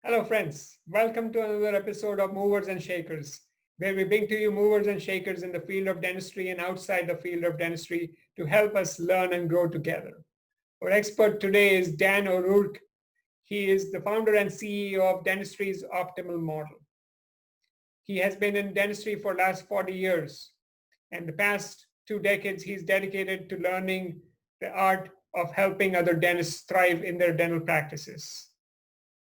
Hello, friends. Welcome to another episode of Movers and Shakers, where we bring to you movers and shakers in the field of dentistry and outside the field of dentistry to help us learn and grow together. Our expert today is Dan ORourke. He is the founder and CEO of Dentistry's Optimal Model. He has been in dentistry for the last 40 years, and the past 2 decades he's dedicated to learning the art of helping other dentists thrive in their dental practices.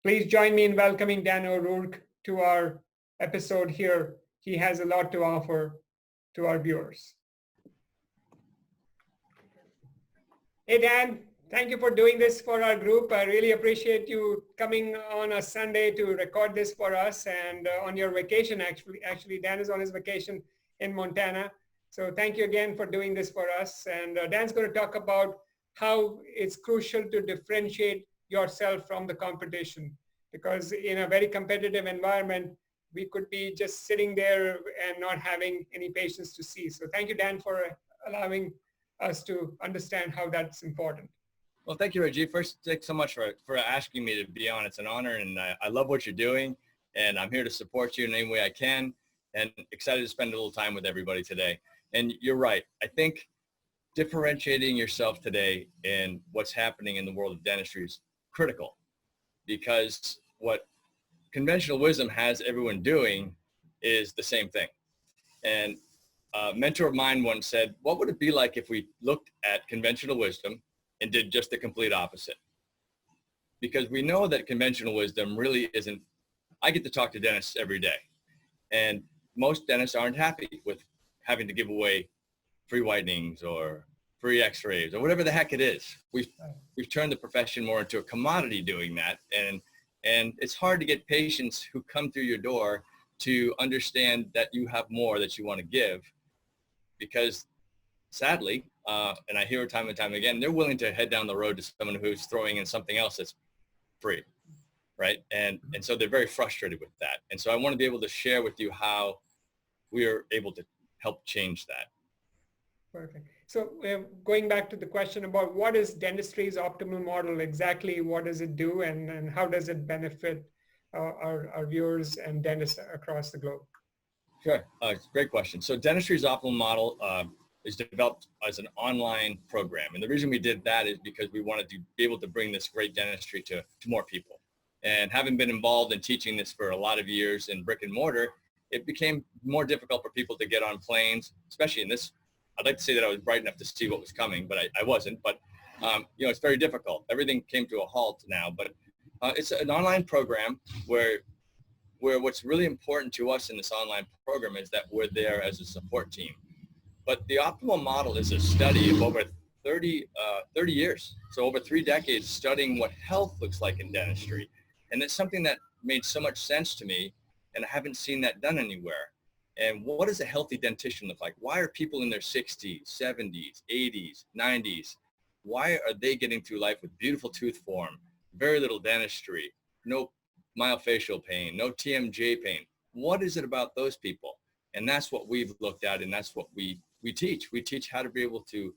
Please join me in welcoming Dan ORourke to our episode here. He has a lot to offer to our viewers. Hey, Dan, thank you for doing this for our group. I really appreciate you coming on a Sunday to record this for us and on your vacation, actually. Dan is on his vacation in Montana. So thank you again for doing this for us. And Dan's going to talk about how it's crucial to differentiate yourself from the competition, because in a very competitive environment, we could be just sitting there and not having any patients to see. So thank you, Dan, for allowing us to understand how that's important. Well, thank you, Rajiv. First, thanks so much for asking me to be on. It's an honor, and I love what you're doing, and I'm here to support you in any way I can, and excited to spend a little time with everybody today. And you're right. I think differentiating yourself today in what's happening in the world of dentistry is critical, because what conventional wisdom has everyone doing is the same thing. And a mentor of mine once said, what would it be like if we looked at conventional wisdom and did just the complete opposite? Because we know that conventional wisdom really isn't, I get to talk to dentists every day, and most dentists aren't happy with having to give away free whitenings or free x-rays or whatever the heck it is. We've turned the profession more into a commodity doing that. And it's hard to get patients who come through your door to understand that you have more that you want to give, because sadly, and I hear it time and time again, they're willing to head down the road to someone who's throwing in something else that's free, right? And so they're very frustrated with that. And so I want to be able to share with you how we are able to help change that. Perfect. So going back to the question about what is dentistry's optimal model, exactly what does it do, and how does it benefit our viewers and dentists across the globe? Sure. Great question. So Dentistry's Optimal Model is developed as an online program. And the reason we did that is because we wanted to be able to bring this great dentistry to more people. And having been involved in teaching this for a lot of years in brick and mortar, it became more difficult for people to get on planes, especially in this. I'd like to say that I was bright enough to see what was coming, but I wasn't. But, it's very difficult. Everything came to a halt now. But it's an online program where what's really important to us in this online program is that we're there as a support team. But the optimal model is a study of over 30 years. So over 3 decades studying what health looks like in dentistry. And it's something that made so much sense to me, and I haven't seen that done anywhere. And what does a healthy dentition look like? Why are people in their 60s, 70s, 80s, 90s? Why are they getting through life with beautiful tooth form, very little dentistry, no myofascial pain, no TMJ pain? What is it about those people? And that's what we've looked at, and that's what we teach. We teach how to be able to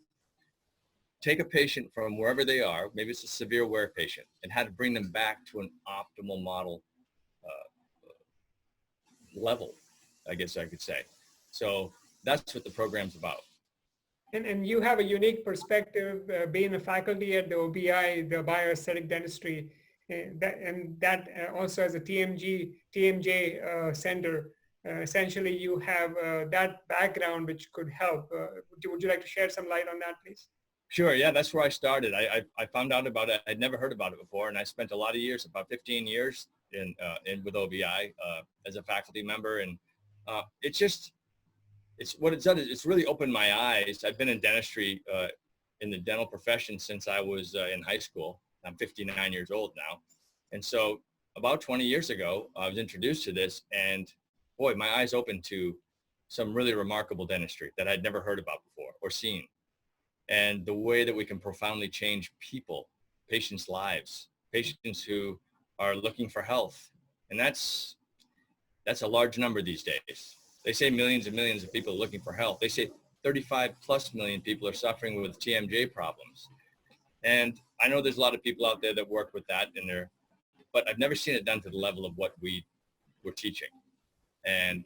take a patient from wherever they are, maybe it's a severe wear patient, and how to bring them back to an optimal model level, I guess I could say. So that's what the program's about. And you have a unique perspective, being a faculty at the OBI, the Bioaesthetic Dentistry, and that also as a TMJ Center. Essentially, you have that background which could help. Would you like to share some light on that, please? Sure. Yeah, that's where I started. I found out about it. I'd never heard about it before, and I spent a lot of years, about 15 years, in with OBI as a faculty member, and it's what it's done is it's really opened my eyes. I've been in dentistry in the dental profession since I was in high school. I'm 59 years old now. And so about 20 years ago, I was introduced to this, and boy, my eyes opened to some really remarkable dentistry that I'd never heard about before or seen. And the way that we can profoundly change people, patients' lives, patients who are looking for health. And that's a large number these days. They say millions and millions of people are looking for health. They say 35 plus million people are suffering with TMJ problems. And I know there's a lot of people out there that work with that, and but I've never seen it done to the level of what we were teaching. And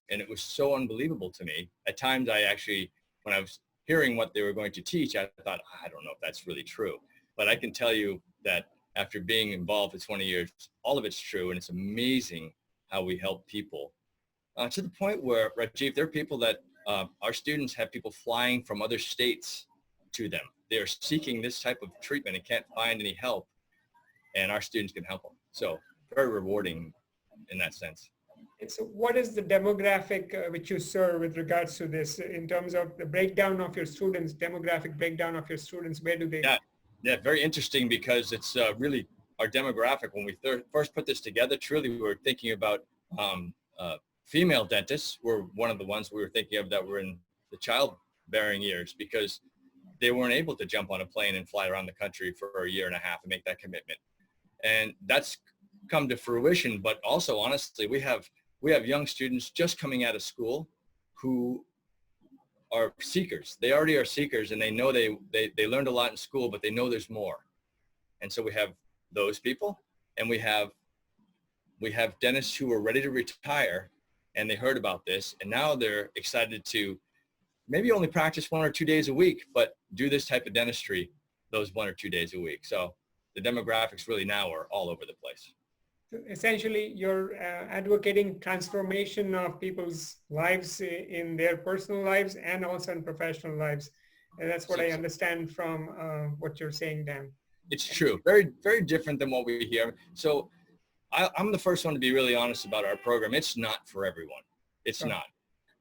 it was so unbelievable to me. At times I actually, when I was hearing what they were going to teach, I thought, I don't know if that's really true. But I can tell you that after being involved for 20 years, all of it's true. And it's amazing how we help people to the point where, Rajiv, there are people that our students have people flying from other states to them. They're seeking this type of treatment and can't find any help. And our students can help them. So very rewarding in that sense. And so what is the demographic which you serve with regards to this in terms of the breakdown of your students, demographic breakdown of your students? Where do they? Yeah, very interesting because it's really our demographic. When we first put this together, truly we were thinking about female dentists were one of the ones we were thinking of that were in the childbearing years because they weren't able to jump on a plane and fly around the country for a year and a half and make that commitment. And that's come to fruition. But also, honestly, we have young students just coming out of school who are seekers. They already are seekers and they know they learned a lot in school, but they know there's more. And so we have those people, and we have dentists who are ready to retire and they heard about this and now they're excited to maybe only practice 1 or 2 days a week, but do this type of dentistry those 1 or 2 days a week. So the demographics really now are all over the place. So essentially, you're advocating transformation of people's lives in their personal lives and also in professional lives. And that's what I understand from what you're saying, Dan. It's true. Very, very different than what we hear. So I'm the first one to be really honest about our program. It's not for everyone. It's not.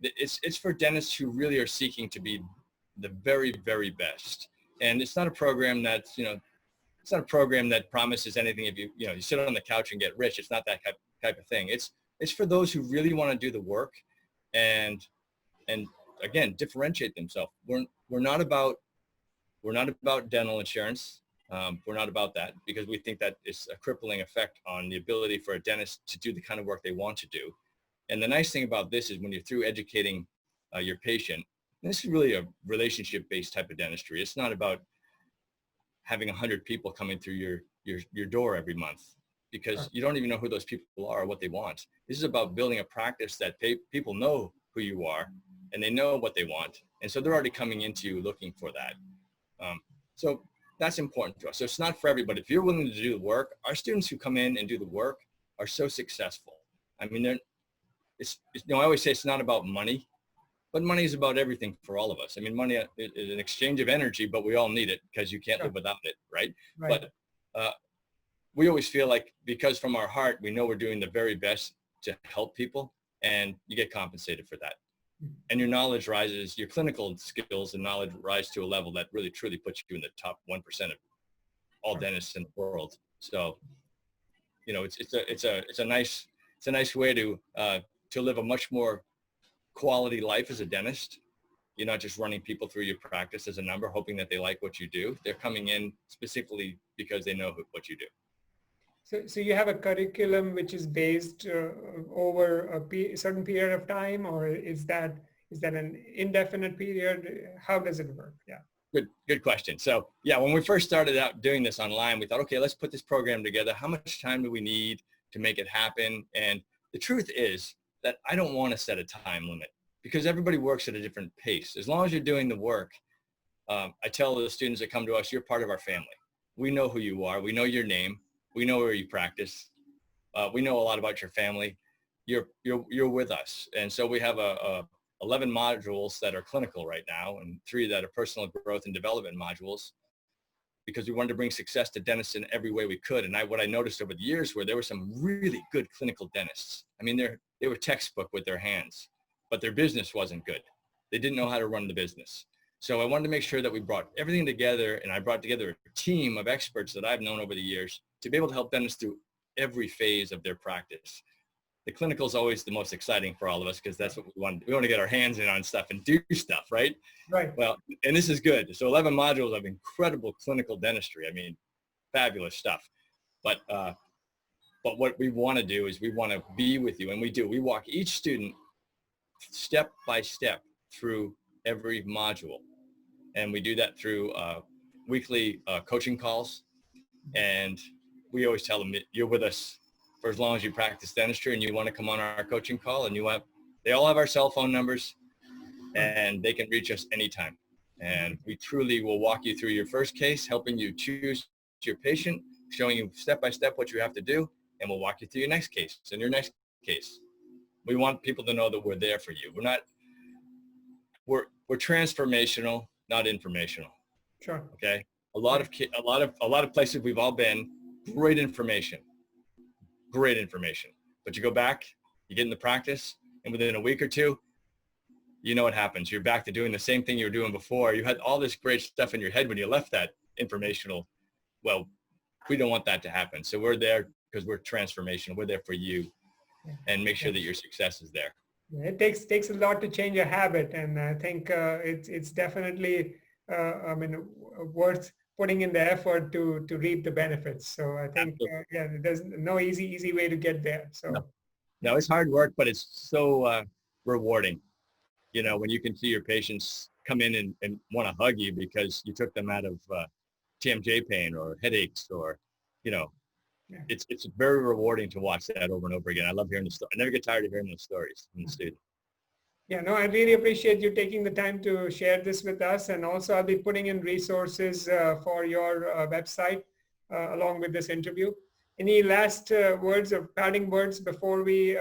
It's for dentists who really are seeking to be the very, very best. And it's not a program that's, it's not a program that promises anything if you sit on the couch and get rich. It's not that type of thing. It's for those who really want to do the work and again, differentiate themselves. We're not about dental insurance. We're not about that because we think that it's a crippling effect on the ability for a dentist to do the kind of work they want to do. And the nice thing about this is when you're through educating your patient, this is really a relationship-based type of dentistry. It's not about having 100 people coming through your door every month because you don't even know who those people are or what they want. This is about building a practice that people know who you are and they know what they want. And so they're already coming into you looking for that. So that's important to us. So it's not for everybody. If you're willing to do the work, our students who come in and do the work are so successful. I mean, I always say it's not about money, but money is about everything for all of us. I mean, money is an exchange of energy, but we all need it because you can't live without it, right? But we always feel like because from our heart, we know we're doing the very best to help people and you get compensated for that. And your knowledge rises, your clinical skills and knowledge rise to a level that really truly puts you in the top 1% of all dentists in the world. So, it's a nice way to live a much more quality life as a dentist. You're not just running people through your practice as a number, hoping that they like what you do. They're coming in specifically because they know what you do. So you have a curriculum which is based over a certain period of time, or is that an indefinite period? How does it work? Yeah. Good question. So yeah, when we first started out doing this online, we thought, okay, let's put this program together. How much time do we need to make it happen? And the truth is that I don't want to set a time limit because everybody works at a different pace. As long as you're doing the work, I tell the students that come to us, you're part of our family. We know who you are. We know your name. We know where you practice. We know a lot about your family. You're with us. And so we have 11 modules that are clinical right now and 3 that are personal growth and development modules because we wanted to bring success to dentists in every way we could. And what I noticed over the years were there were some really good clinical dentists. I mean, they were textbook with their hands, but their business wasn't good. They didn't know how to run the business. So I wanted to make sure that we brought everything together, and I brought together a team of experts that I've known over the years to be able to help dentists through every phase of their practice. The clinical is always the most exciting for all of us because that's what we want. We want to get our hands in on stuff and do stuff, right? Right. Well, and this is good. So 11 modules of incredible clinical dentistry. I mean, fabulous stuff. But what we want to do is we want to be with you, and we do. We walk each student step by step through every module. And we do that through weekly coaching calls. And we always tell them, you're with us for as long as you practice dentistry and you want to come on our coaching call, and they all have our cell phone numbers and they can reach us anytime. And we truly will walk you through your first case, helping you choose your patient, showing you step-by-step what you have to do, and we'll walk you through your next case and your next case. We want people to know that we're there for you. We're transformational, not informational. Sure. Okay. A lot of places we've all been, great information, but you go back, you get into practice, and within a week or two, you know what happens. You're back to doing the same thing you were doing before. You had all this great stuff in your head when you left that informational. Well, we don't want that to happen. So we're there because we're transformational. We're there for you and make sure that your success is there. It takes a lot to change a habit, and I think it's definitely worth putting in the effort to reap the benefits. So I think there's no easy way to get there. So no, it's hard work, but it's so rewarding. You know, when you can see your patients come in and want to hug you because you took them out of TMJ pain or headaches, or it's very rewarding to watch that over and over again. I love hearing the story. I never get tired of hearing those stories from the students. Yeah, no, I really appreciate you taking the time to share this with us. And also I'll be putting in resources for your website along with this interview. Any last words or parting words before we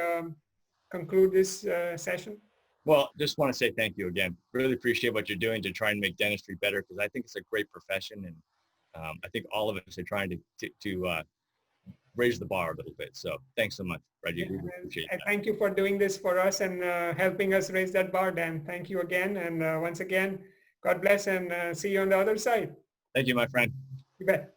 conclude this session? Well, just want to say thank you again. Really appreciate what you're doing to try and make dentistry better, because I think it's a great profession. And I think all of us are trying to raise the bar a little bit. So thanks so much, Rajiv. We appreciate that. Thank you for doing this for us and helping us raise that bar, Dan. Thank you again. And once again, God bless, and see you on the other side. Thank you, my friend. You bet.